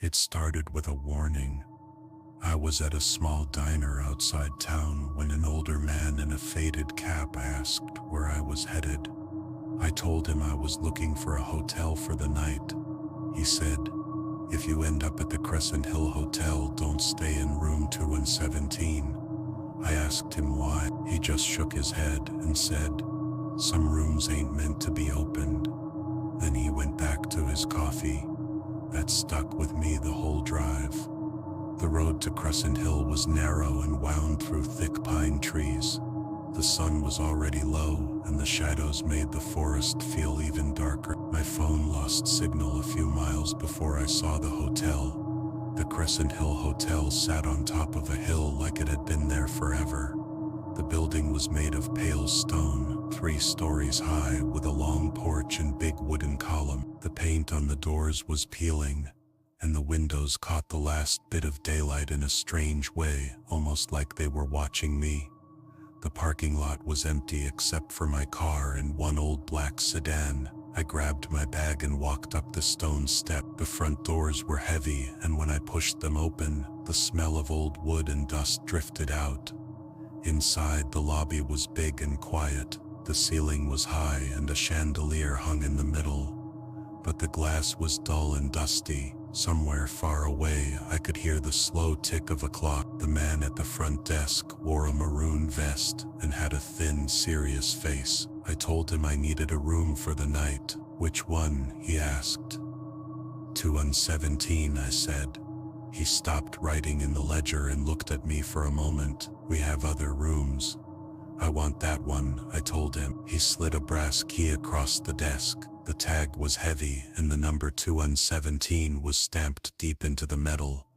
It started with a warning. I was at a small diner outside town when an older man in a faded cap asked where I was headed. I told him I was looking for a hotel for the night. He said, "If you end up at the Crescent Hill Hotel, don't stay in room 217. I asked him why. He just shook his head and said, "Some rooms ain't meant to be opened." Then he went back to his coffee. That stuck with me the whole drive. The road to Crescent Hill was narrow and wound through thick pine trees. The sun was already low, and the shadows made the forest feel even darker. My phone lost signal a few miles before I saw the hotel. The Crescent Hill Hotel sat on top of a hill like it had been there forever. The building was made of pale stone, 3 stories high, with a long porch and big wooden column. The paint on the doors was peeling, and the windows caught the last bit of daylight in a strange way, almost like they were watching me. The parking lot was empty except for my car and one old black sedan. I grabbed my bag and walked up the stone step. The front doors were heavy, and when I pushed them open, the smell of old wood and dust drifted out. Inside, the lobby was big and quiet. The ceiling was high and a chandelier hung in the middle. But the glass was dull and dusty. Somewhere far away, I could hear the slow tick of a clock. The man at the front desk wore a maroon vest and had a thin, serious face. I told him I needed a room for the night. "Which one?" he asked. 217, I said. He stopped writing in the ledger and looked at me for a moment. "We have other rooms." "I want that one," I told him. He slid a brass key across the desk. The tag was heavy, and the number 217 was stamped deep into the metal.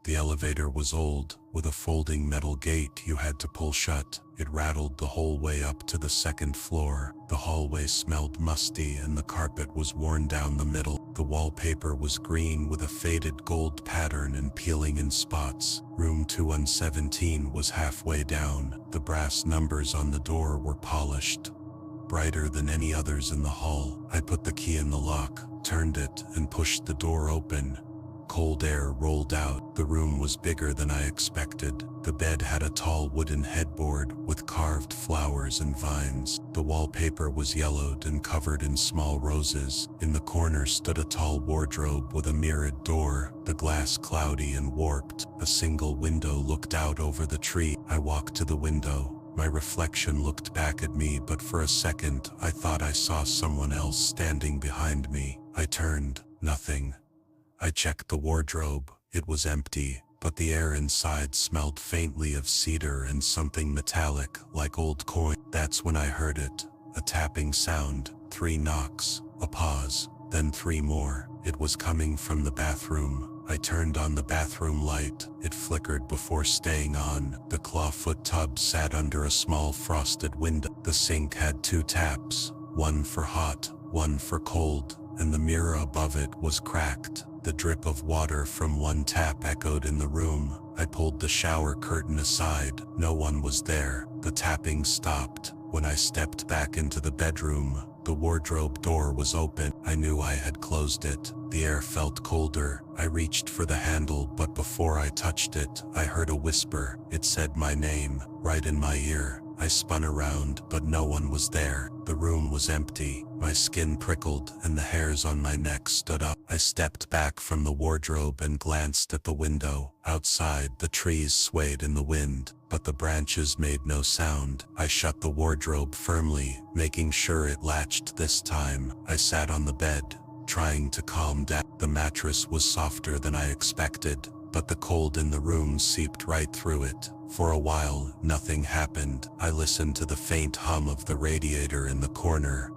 The elevator was old, with a folding metal gate you had to pull shut. It rattled the whole way up to the 2nd floor. The hallway smelled musty and the carpet was worn down the middle. The wallpaper was green with a faded gold pattern and peeling in spots. Room 217 was halfway down. The brass numbers on the door were polished, brighter than any others in the hall. I put the key in the lock, turned it, and pushed the door open. Cold air rolled out. The room was bigger than I expected. The bed had a tall wooden headboard with carved flowers and vines. The wallpaper was yellowed and covered in small roses. In the corner stood a tall wardrobe with a mirrored door, the glass cloudy and warped. A single window looked out over the tree. I walked to the window. My reflection looked back at me, but for a second I thought I saw someone else standing behind me. I turned. Nothing. I checked the wardrobe. It was empty, but the air inside smelled faintly of cedar and something metallic, like old coin. That's when I heard it. A tapping sound, 3 knocks, a pause, then 3 more. It was coming from the bathroom. I turned on the bathroom light. It flickered before staying on. The clawfoot tub sat under a small frosted window. The sink had 2 taps, one for hot, one for cold, and the mirror above it was cracked. The drip of water from one tap echoed in the room. I pulled the shower curtain aside. No one was there. The tapping stopped. When I stepped back into the bedroom, the wardrobe door was open. I knew I had closed it. The air felt colder. I reached for the handle, but before I touched it, I heard a whisper. It said my name, right in my ear. I spun around, but no one was there. The room was empty. My skin prickled, and the hairs on my neck stood up. I stepped back from the wardrobe and glanced at the window. Outside, the trees swayed in the wind, but the branches made no sound. I shut the wardrobe firmly, making sure it latched this time. I sat on the bed, trying to calm down. The mattress was softer than I expected, but the cold in the room seeped right through it. For a while, nothing happened. I listened to the faint hum of the radiator in the corner,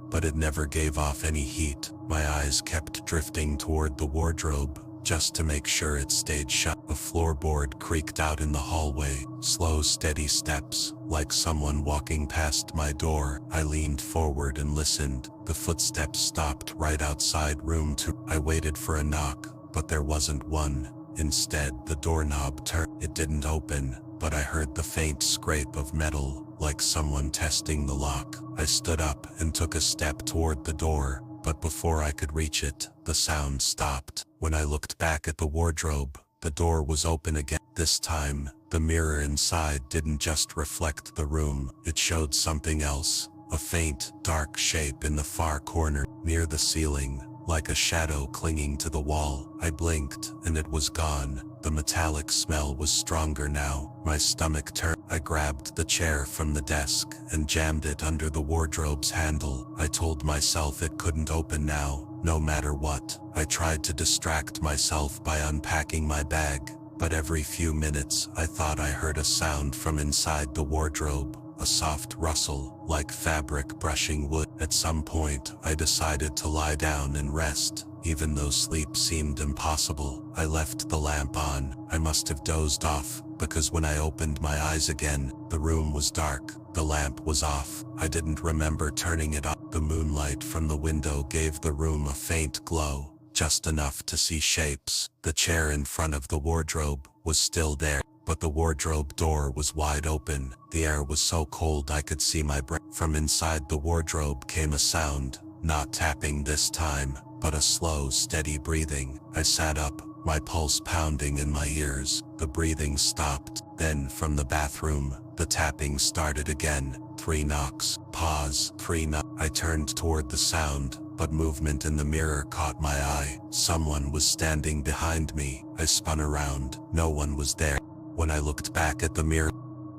but it never gave off any heat. My eyes kept drifting toward the wardrobe, just to make sure it stayed shut. A floorboard creaked out in the hallway. Slow, steady steps, like someone walking past my door. I leaned forward and listened. The footsteps stopped right outside room 2. I waited for a knock, but there wasn't one. Instead, the doorknob turned. It didn't open, but I heard the faint scrape of metal, like someone testing the lock. I stood up and took a step toward the door, but before I could reach it, the sound stopped. When I looked back at the wardrobe, the door was open again. This time, the mirror inside didn't just reflect the room, it showed something else. A faint, dark shape in the far corner, near the ceiling, like a shadow clinging to the wall. I blinked, and it was gone. The metallic smell was stronger now. My stomach turned. I grabbed the chair from the desk and jammed it under the wardrobe's handle. I told myself it couldn't open now, no matter what. I tried to distract myself by unpacking my bag, but every few minutes I thought I heard a sound from inside the wardrobe. A soft rustle, like fabric brushing wood. At some point, I decided to lie down and rest, even though sleep seemed impossible. I left the lamp on. I must have dozed off, because when I opened my eyes again, the room was dark. The lamp was off. I didn't remember turning it on. The moonlight from the window gave the room a faint glow, just enough to see shapes. The chair in front of the wardrobe was still there, but the wardrobe door was wide open. The air was so cold I could see my breath. From inside the wardrobe came a sound, not tapping this time, but a slow, steady breathing. I sat up, my pulse pounding in my ears. The breathing stopped. Then from the bathroom, the tapping started again. 3 knocks. Pause. 3 knocks. I turned toward the sound, but movement in the mirror caught my eye. Someone was standing behind me. I spun around. No one was there. When I looked back at the mirror,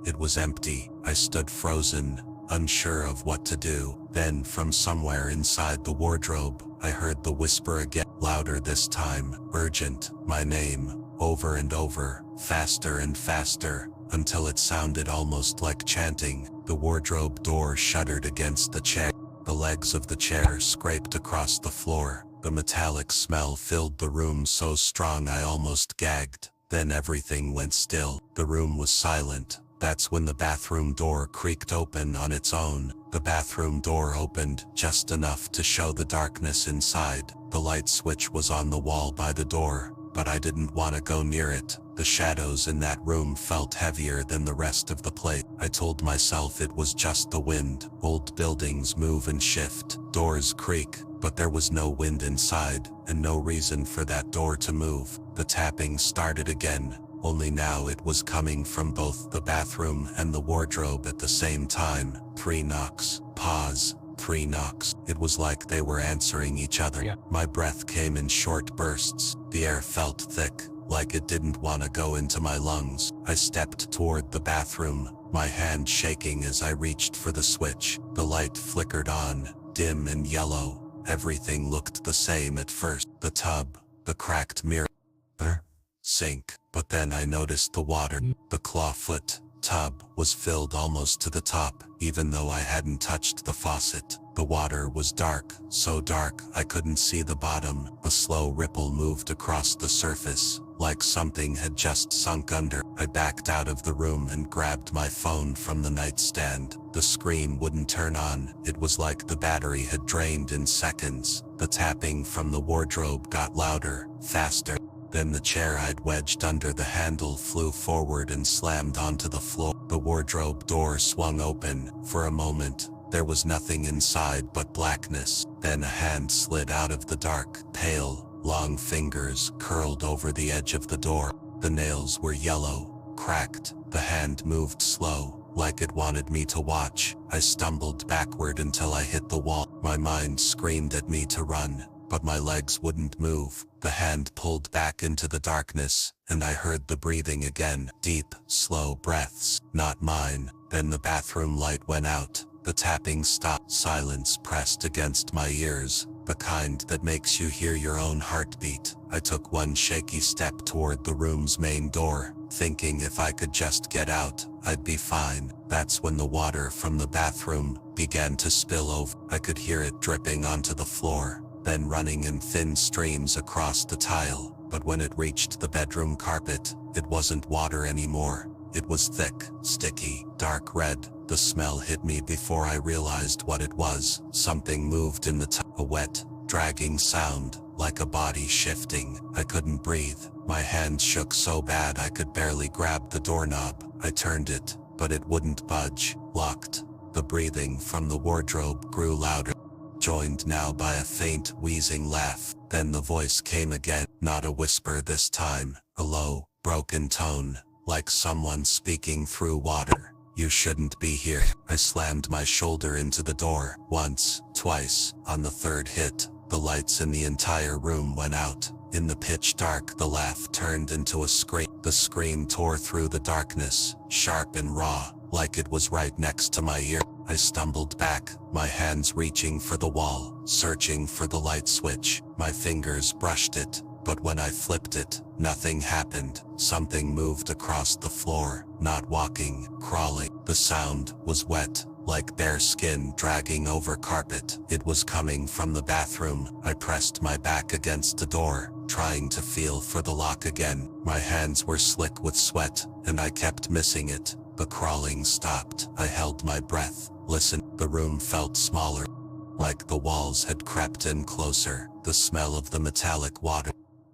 it was empty. I stood frozen, unsure of what to do. Then from somewhere inside the wardrobe, I heard the whisper again, louder this time, urgent, my name, over and over, faster and faster, until it sounded almost like chanting. The wardrobe door shuddered against the chair. The legs of the chair scraped across the floor. The metallic smell filled the room so strong I almost gagged. Then everything went still. The room was silent. That's when the bathroom door creaked open on its own. The bathroom door opened just enough to show the darkness inside. The light switch was on the wall by the door, but I didn't want to go near it. The shadows in that room felt heavier than the rest of the place. I told myself it was just the wind. Old buildings move and shift, doors creak, but there was no wind inside, and no reason for that door to move. The tapping started again, only now it was coming from both the bathroom and the wardrobe at the same time. 3 knocks. Pause. 3 knocks. It was like they were answering each other. My breath came in short bursts. The air felt thick, like it didn't want to go into my lungs. I stepped toward the bathroom, my hand shaking as I reached for the switch. The light flickered on, dim and yellow. Everything looked the same at first. The tub, the cracked mirror, sink. But then I noticed the water. The clawfoot tub was filled almost to the top, even though I hadn't touched the faucet. The water was dark, so dark I couldn't see the bottom. A slow ripple moved across the surface, like something had just sunk under. I backed out of the room and grabbed my phone from the nightstand. The screen wouldn't turn on. It was like the battery had drained in seconds. The tapping from the wardrobe got louder, faster. Then the chair I'd wedged under the handle flew forward and slammed onto the floor. The wardrobe door swung open. For a moment, there was nothing inside but blackness. Then a hand slid out of the dark. Pale, long fingers curled over the edge of the door. The nails were yellow, cracked. The hand moved slow, like it wanted me to watch. I stumbled backward until I hit the wall. My mind screamed at me to run, but my legs wouldn't move. The hand pulled back into the darkness, and I heard the breathing again. Deep, slow breaths, not mine. Then the bathroom light went out. The tapping stopped. Silence pressed against my ears, the kind that makes you hear your own heartbeat. I took one shaky step toward the room's main door, thinking if I could just get out, I'd be fine. That's when the water from the bathroom began to spill over. I could hear it dripping onto the floor, then running in thin streams across the tile. But when it reached the bedroom carpet, it wasn't water anymore. It was thick, sticky, dark red. The smell hit me before I realized what it was. Something moved in the tub. A wet, dragging sound, like a body shifting. I couldn't breathe. My hand shook so bad I could barely grab the doorknob. I turned it, but it wouldn't budge. Locked. The breathing from the wardrobe grew louder. joined now by a faint, wheezing laugh. Then the voice came again, not a whisper this time, a low, broken tone, like someone speaking through water. "You shouldn't be here." I slammed my shoulder into the door, once, twice. On the third hit, the lights in the entire room went out. In the pitch dark, the laugh turned into a scream. The scream tore through the darkness, sharp and raw, like it was right next to my ear. I stumbled back, my hands reaching for the wall, searching for the light switch. My fingers brushed it, but when I flipped it, nothing happened. Something moved across the floor, not walking, crawling. The sound was wet, like bare skin dragging over carpet. It was coming from the bathroom. I pressed my back against the door, trying to feel for the lock again. My hands were slick with sweat, and I kept missing it. The crawling stopped. I held my breath, listened. The room felt smaller, like the walls had crept in closer. The smell of the metallic water.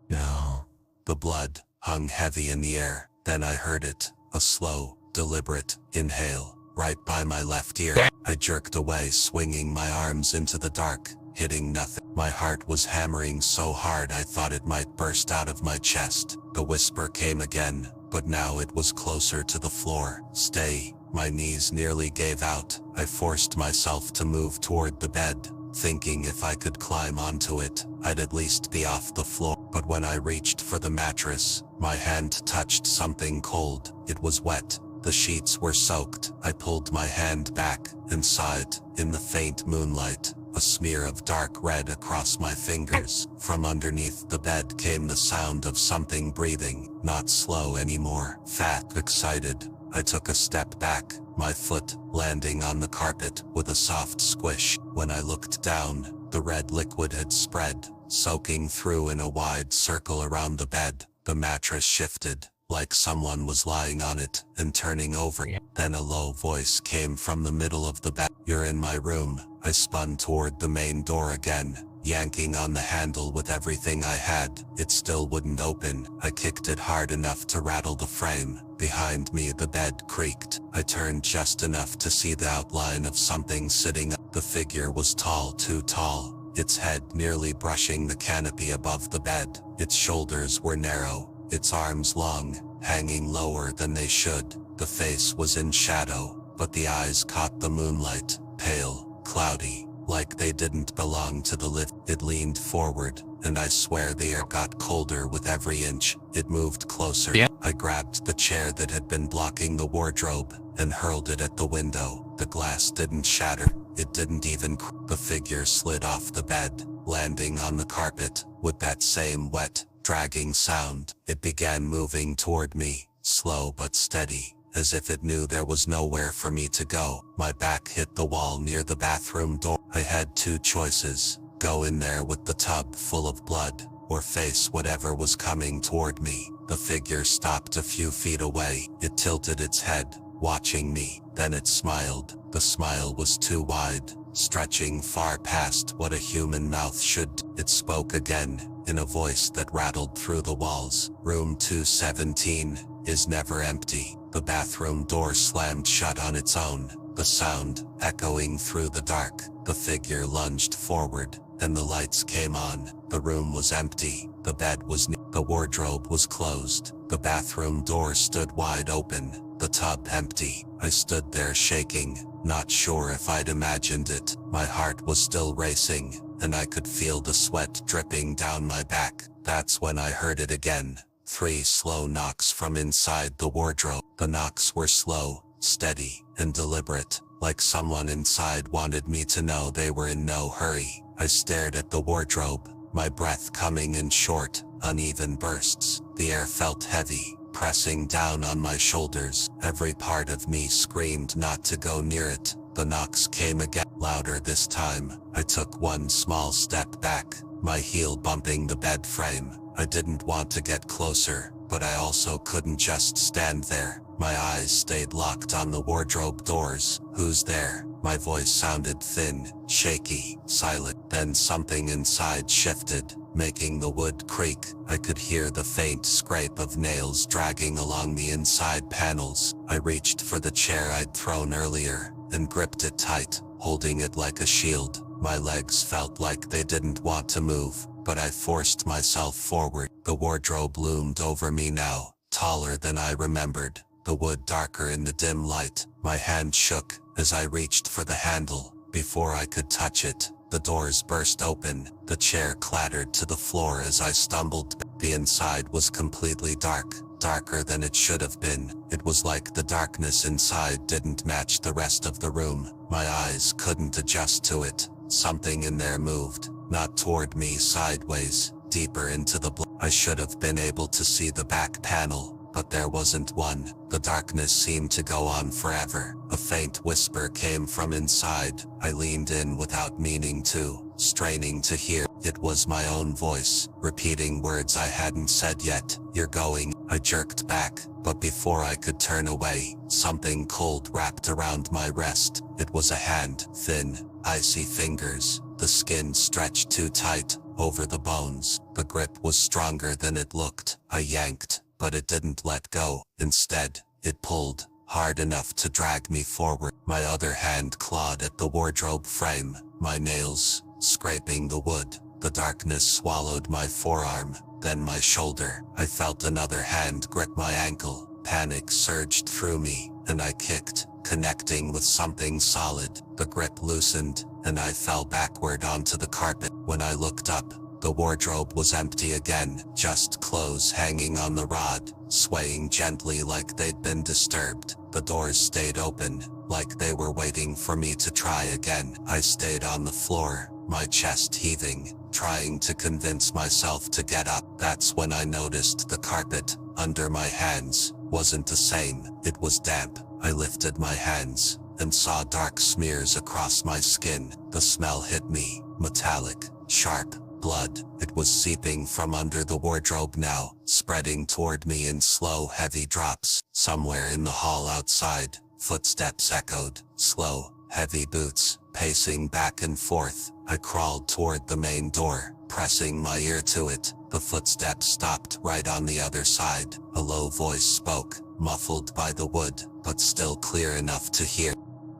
No. The blood hung heavy in the air. Then I heard it, a slow, deliberate inhale, right by my left ear. I jerked away, swinging my arms into the dark, hitting nothing. My heart was hammering so hard I thought it might burst out of my chest. The whisper came again, but now it was closer to the floor. "Stay." My knees nearly gave out. I forced myself to move toward the bed, thinking if I could climb onto it, I'd at least be off the floor. But when I reached for the mattress, my hand touched something cold. It was wet. The sheets were soaked. I pulled my hand back and saw it, in the faint moonlight, a smear of dark red across my fingers. From underneath the bed came the sound of something breathing, not slow anymore, fat, excited. I took a step back, my foot landing on the carpet with a soft squish. When I looked down, the red liquid had spread, soaking through in a wide circle around the bed. The mattress shifted, like someone was lying on it and turning over. Then a low voice came from the middle of the bed. "You're in my room." I spun toward the main door again, yanking on the handle with everything I had. It still wouldn't open. I kicked it hard enough to rattle the frame. Behind me, the bed creaked. I turned just enough to see the outline of something sitting up. The figure was tall, too tall, its head nearly brushing the canopy above the bed. Its shoulders were narrow, its arms long, hanging lower than they should. The face was in shadow, but the eyes caught the moonlight, pale, cloudy, like they didn't belong to the lift. It leaned forward, and I swear the air got colder with every inch. It moved closer. I grabbed the chair that had been blocking the wardrobe and hurled it at the window. The glass didn't shatter. It didn't even The figure slid off the bed, landing on the carpet with that same wet, dragging sound. It began moving toward me, slow but steady, as if it knew there was nowhere for me to go. My back hit the wall near the bathroom door. I had two choices: go in there with the tub full of blood, or face whatever was coming toward me. The figure stopped a few feet away. It tilted its head, watching me. Then it smiled. The smile was too wide, stretching far past what a human mouth should. It spoke again, in a voice that rattled through the walls. "Room 217 is never empty." The bathroom door slammed shut on its own, the sound echoing through the dark. The figure lunged forward, and the lights came on. The room was empty. The bed was the wardrobe was closed. The bathroom door stood wide open, the tub empty. I stood there shaking, not sure if I'd imagined it. My heart was still racing, and I could feel the sweat dripping down my back. That's when I heard it again. 3 slow knocks from inside the wardrobe. The knocks were slow, steady, and deliberate, like someone inside wanted me to know they were in no hurry. I stared at the wardrobe, my breath coming in short, uneven bursts. The air felt heavy, pressing down on my shoulders. Every part of me screamed not to go near it. The knocks came again, louder this time. I took one small step back, my heel bumping the bed frame. I didn't want to get closer, but I also couldn't just stand there. My eyes stayed locked on the wardrobe doors. "Who's there?" My voice sounded thin, shaky, silent. Then something inside shifted, making the wood creak. I could hear the faint scrape of nails dragging along the inside panels. I reached for the chair I'd thrown earlier, and gripped it tight, holding it like a shield. My legs felt like they didn't want to move, but I forced myself forward. The wardrobe loomed over me now, taller than I remembered, the wood darker in the dim light. My hand shook as I reached for the handle. Before I could touch it, the doors burst open. The chair clattered to the floor as I stumbled. The inside was completely dark, darker than it should have been. It was like the darkness inside didn't match the rest of the room. My eyes couldn't adjust to it. Something in there moved, not toward me, sideways, deeper into the I should have been able to see the back panel, but there wasn't one. The darkness seemed to go on forever. A faint whisper came from inside. I leaned in without meaning to, straining to hear. It was my own voice, repeating words I hadn't said yet. "You're going." I jerked back, but before I could turn away, something cold wrapped around my wrist. It was a hand, thin, icy fingers. The skin stretched too tight, over the bones. The grip was stronger than it looked. I yanked, but it didn't let go. Instead, it pulled, hard enough to drag me forward. My other hand clawed at the wardrobe frame, my nails, scraping the wood. The darkness swallowed my forearm, then my shoulder. I felt another hand grip my ankle. Panic surged through me, and I kicked, connecting with something solid. The grip loosened, and I fell backward onto the carpet. When I looked up, the wardrobe was empty again, just clothes hanging on the rod, swaying gently like they'd been disturbed. The doors stayed open, like they were waiting for me to try again. I stayed on the floor, my chest heaving, trying to convince myself to get up. That's when I noticed the carpet, under my hands, wasn't the same. It was damp. I lifted my hands, and saw dark smears across my skin. The smell hit me, metallic, sharp. Blood. It was seeping from under the wardrobe now, spreading toward me in slow, heavy drops. Somewhere in the hall outside, footsteps echoed, slow, heavy boots, pacing back and forth. I crawled toward the main door, pressing my ear to it. The footsteps stopped right on the other side. A low voice spoke, muffled by the wood, but still clear enough to hear.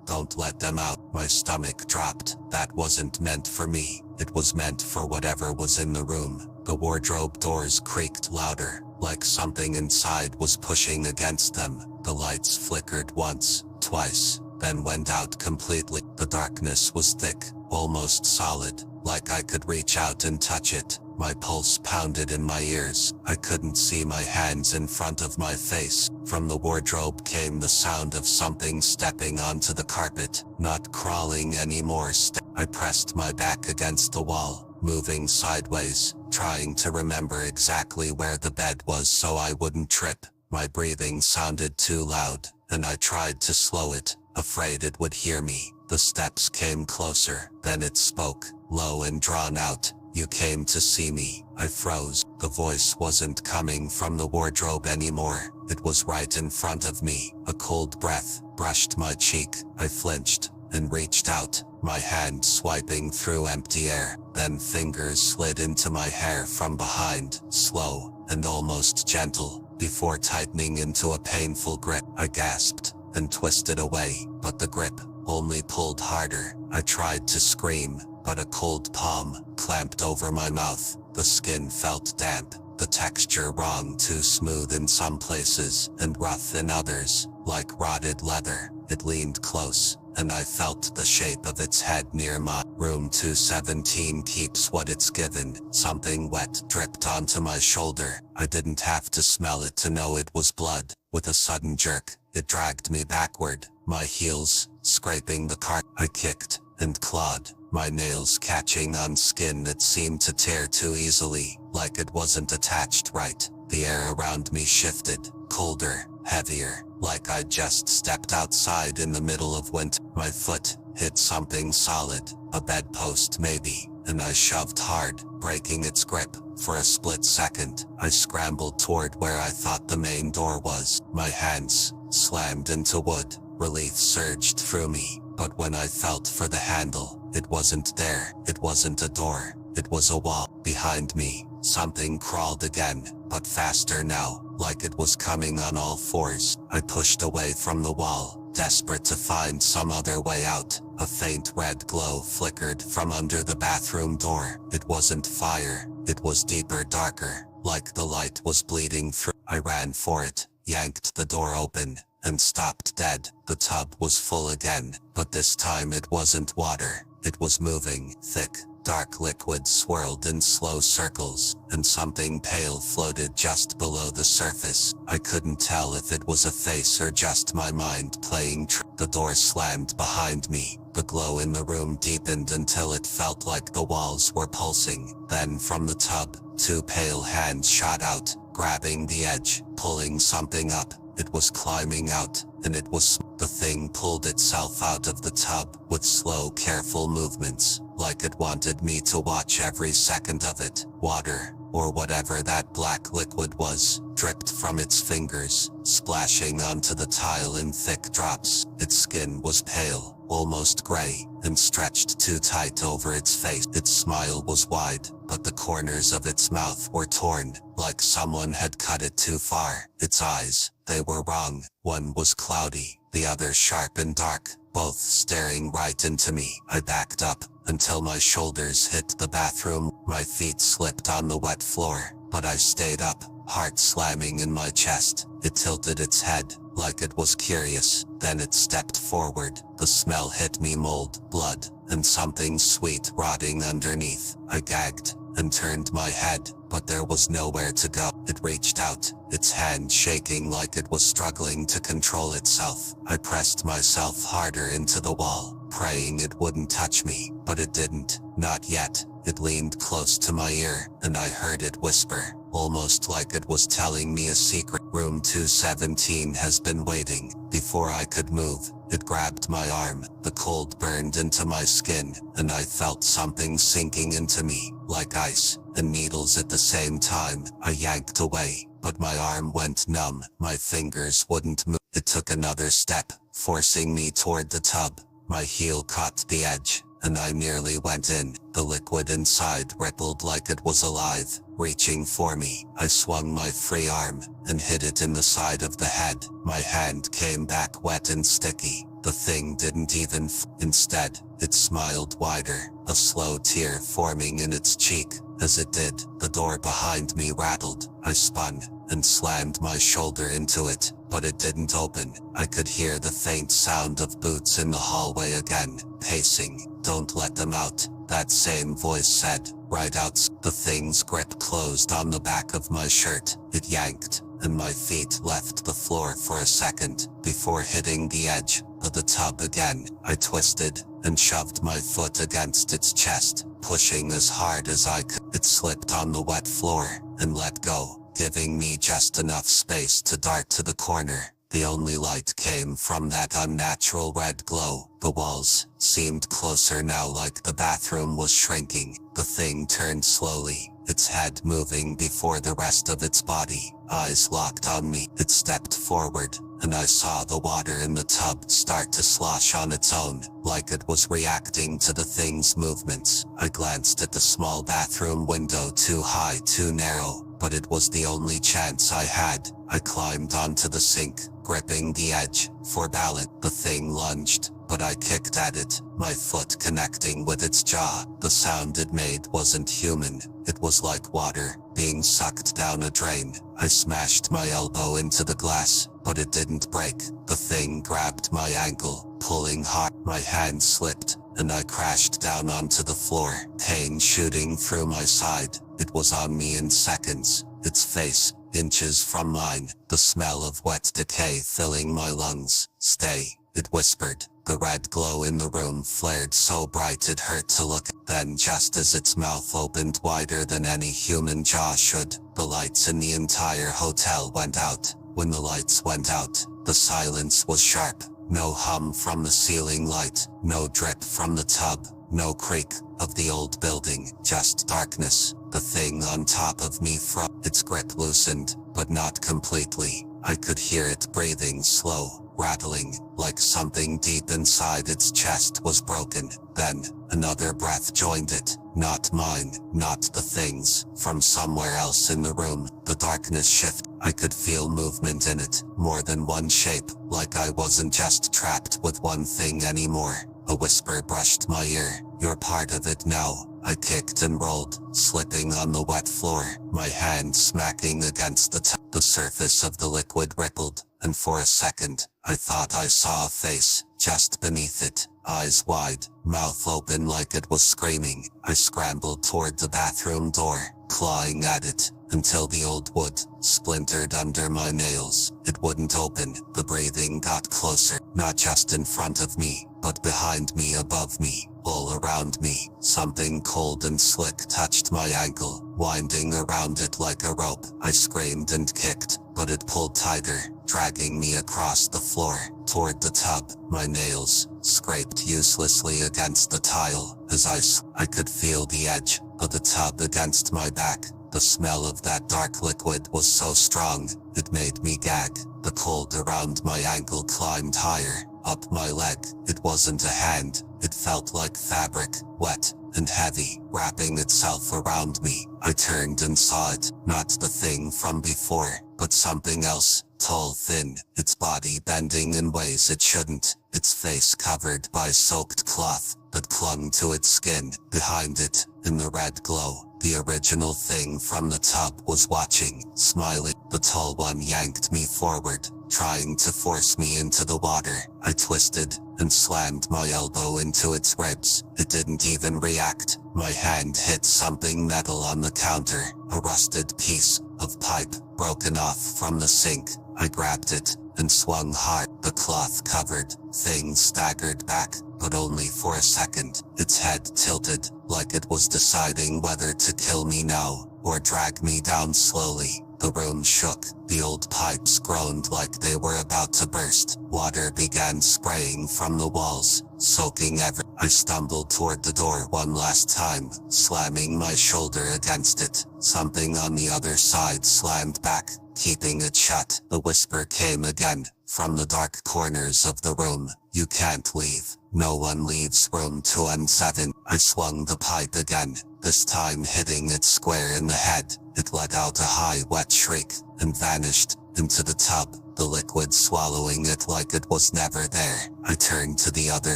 "Don't let them out." My stomach dropped. That wasn't meant for me. It was meant for whatever was in the room. The wardrobe doors creaked louder, like something inside was pushing against them. The lights flickered once, twice, then went out completely. The darkness was thick, almost solid, like I could reach out and touch it. My pulse pounded in my ears. I couldn't see my hands in front of my face. From the wardrobe came the sound of something stepping onto the carpet, not crawling anymore. I pressed my back against the wall, moving sideways, trying to remember exactly where the bed was so I wouldn't trip. My breathing sounded too loud, and I tried to slow it, afraid it would hear me. The steps came closer, then it spoke, low and drawn out. "You came to see me." I froze. The voice wasn't coming from the wardrobe anymore. It was right in front of me. A cold breath brushed my cheek. I flinched and reached out, my hand swiping through empty air. Then fingers slid into my hair from behind, slow and almost gentle, before tightening into a painful grip. I gasped and twisted away, but the grip only pulled harder. I tried to scream, but a cold palm clamped over my mouth. The skin felt damp, the texture wrong, too smooth in some places and rough in others, like rotted leather. It leaned close, and I felt the shape of its head near my room. 217 keeps what it's given. Something wet dripped onto my shoulder. I didn't have to smell it to know it was blood. With a sudden jerk, it dragged me backward, my heels scraping the carpet. I kicked and clawed, my nails catching on skin that seemed to tear too easily, like it wasn't attached right. The air around me shifted, colder, heavier, like I'd just stepped outside in the middle of winter. My foot hit something solid, a bedpost maybe, and I shoved hard, breaking its grip. For a split second, I scrambled toward where I thought the main door was. My hands slammed into wood. Relief surged through me, but when I felt for the handle, it wasn't there. It wasn't a door. It was a wall. Behind me, something crawled again, but faster now, like it was coming on all fours. I pushed away from the wall, desperate to find some other way out. A faint red glow flickered from under the bathroom door. It wasn't fire, it was deeper, darker, like the light was bleeding through. I ran for it, yanked the door open, and stopped dead. The tub was full again, but this time it wasn't water. It was moving, thick, dark liquid swirled in slow circles, and something pale floated just below the surface. I couldn't tell if it was a face or just my mind playing The door slammed behind me. The glow in the room deepened until it felt like the walls were pulsing. Then from the tub, two pale hands shot out, grabbing the edge, pulling something up. It was climbing out, and it was the thing pulled itself out of the tub with slow, careful movements, like it wanted me to watch every second of it. Water, or whatever that black liquid was, dripped from its fingers, splashing onto the tile in thick drops. Its skin was pale, almost gray, and stretched too tight over its face. Its smile was wide, but the corners of its mouth were torn, like someone had cut it too far. Its eyes, they were wrong. One was cloudy, the other sharp and dark, both staring right into me. I backed up, until my shoulders hit the bathroom. My feet slipped on the wet floor, but I stayed up, heart slamming in my chest. It tilted its head, like it was curious. Then it stepped forward. The smell hit me: mold, blood, and something sweet rotting underneath. I gagged, and turned my head, but there was nowhere to go. It reached out, its hand shaking like it was struggling to control itself. I pressed myself harder into the wall, praying it wouldn't touch me, but it didn't. Not yet. It leaned close to my ear, and I heard it whisper, almost like it was telling me a secret. Room 217 has been waiting. Before I could move, it grabbed my arm. The cold burned into my skin, and I felt something sinking into me, like ice and needles at the same time. I yanked away, but my arm went numb. My fingers wouldn't move. It took another step, forcing me toward the tub. My heel caught the edge, and I nearly went in. The liquid inside rippled like it was alive, reaching for me. I swung my free arm, and hit it in the side of the head. My hand came back wet and sticky. The thing didn't even Instead, it smiled wider, a slow tear forming in its cheek. As it did, the door behind me rattled. I spun, and slammed my shoulder into it, but it didn't open. I could hear the faint sound of boots in the hallway again, pacing. "Don't let them out," that same voice said, right out. The thing's grip closed on the back of my shirt. It yanked, and my feet left the floor for a second, before hitting the edge of the tub again. I twisted, and shoved my foot against its chest, pushing as hard as I could. It slipped on the wet floor, and let go, giving me just enough space to dart to the corner. The only light came from that unnatural red glow. The walls seemed closer now, like the bathroom was shrinking. The thing turned slowly, its head moving before the rest of its body. Eyes locked on me. It stepped forward, and I saw the water in the tub start to slosh on its own, like it was reacting to the thing's movements. I glanced at the small bathroom window, too high, too narrow, but it was the only chance I had. I climbed onto the sink, gripping the edge for balance. The thing lunged, but I kicked at it, my foot connecting with its jaw. The sound it made wasn't human. It was like water being sucked down a drain. I smashed my elbow into the glass, but it didn't break. The thing grabbed my ankle, pulling hard. My hand slipped, and I crashed down onto the floor, pain shooting through my side. It was on me in seconds, its face inches from mine, the smell of wet decay filling my lungs. "Stay," it whispered. The red glow in the room flared so bright it hurt to look. Then, just as its mouth opened wider than any human jaw should, the lights in the entire hotel went out. When the lights went out, the silence was sharp. No hum from the ceiling light, no drip from the tub, no creak of the old building, just darkness. The thing on top of me its grip loosened, but not completely. I could hear it breathing slow, rattling, like something deep inside its chest was broken. Then, another breath joined it. Not mine, not the things. From somewhere else in the room, the darkness shifted. I could feel movement in it, more than one shape, like I wasn't just trapped with one thing anymore. A whisper brushed my ear. "You're part of it now." I kicked and rolled, slipping on the wet floor, my hand smacking against the surface of the liquid rippled, and for a second, I thought I saw a face, just beneath it, eyes wide, mouth open like it was screaming. I scrambled toward the bathroom door, clawing at it, until the old wood splintered under my nails. It wouldn't open. The breathing got closer, not just in front of me, but behind me, above me, all around me. Something cold and slick touched my ankle, winding around it like a rope. I screamed and kicked, but it pulled tighter, dragging me across the floor, toward the tub. My nails scraped uselessly against the tile, as I could feel the edge of the tub against my back. The smell of that dark liquid was so strong, it made me gag. The cold around my ankle climbed higher, up my leg. It wasn't a hand, it felt like fabric, wet and heavy, wrapping itself around me. I turned and saw it, not the thing from before, but something else, tall, thin, its body bending in ways it shouldn't, its face covered by soaked cloth that clung to its skin. Behind it, in the red glow, the original thing from the tub was watching, smiling. The tall one yanked me forward, trying to force me into the water. I twisted and slammed my elbow into its ribs. It didn't even react. My hand hit something metal on the counter, a rusted piece of pipe, broken off from the sink. I grabbed it and swung hard. The cloth-covered thing staggered back, but only for a second. Its head tilted, like it was deciding whether to kill me now, or drag me down slowly. The room shook. The old pipes groaned like they were about to burst. Water began spraying from the walls, soaking I stumbled toward the door one last time, slamming my shoulder against it. Something on the other side slammed back, keeping it shut. The whisper came again, from the dark corners of the room. "You can't leave. No one leaves room 217. I swung the pipe again, this time hitting it square in the head. It let out a high, wet shriek, and vanished into the tub, the liquid swallowing it like it was never there. I turned to the other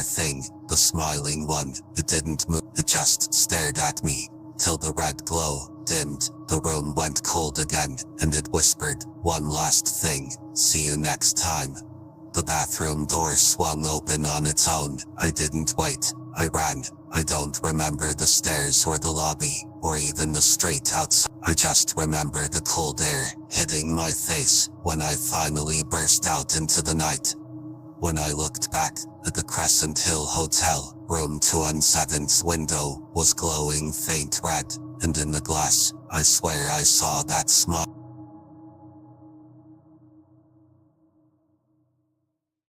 thing, the smiling one. It didn't move, it just stared at me, till the red glow dimmed. The room went cold again, and it whispered, "One last thing, see you next time." The bathroom door swung open on its own. I didn't wait. I ran. I don't remember the stairs or the lobby, or even the street outside. I just remember the cold air hitting my face when I finally burst out into the night. When I looked back at the Crescent Hill Hotel, room 217's window was glowing faint red, and in the glass, I swear I saw that smile.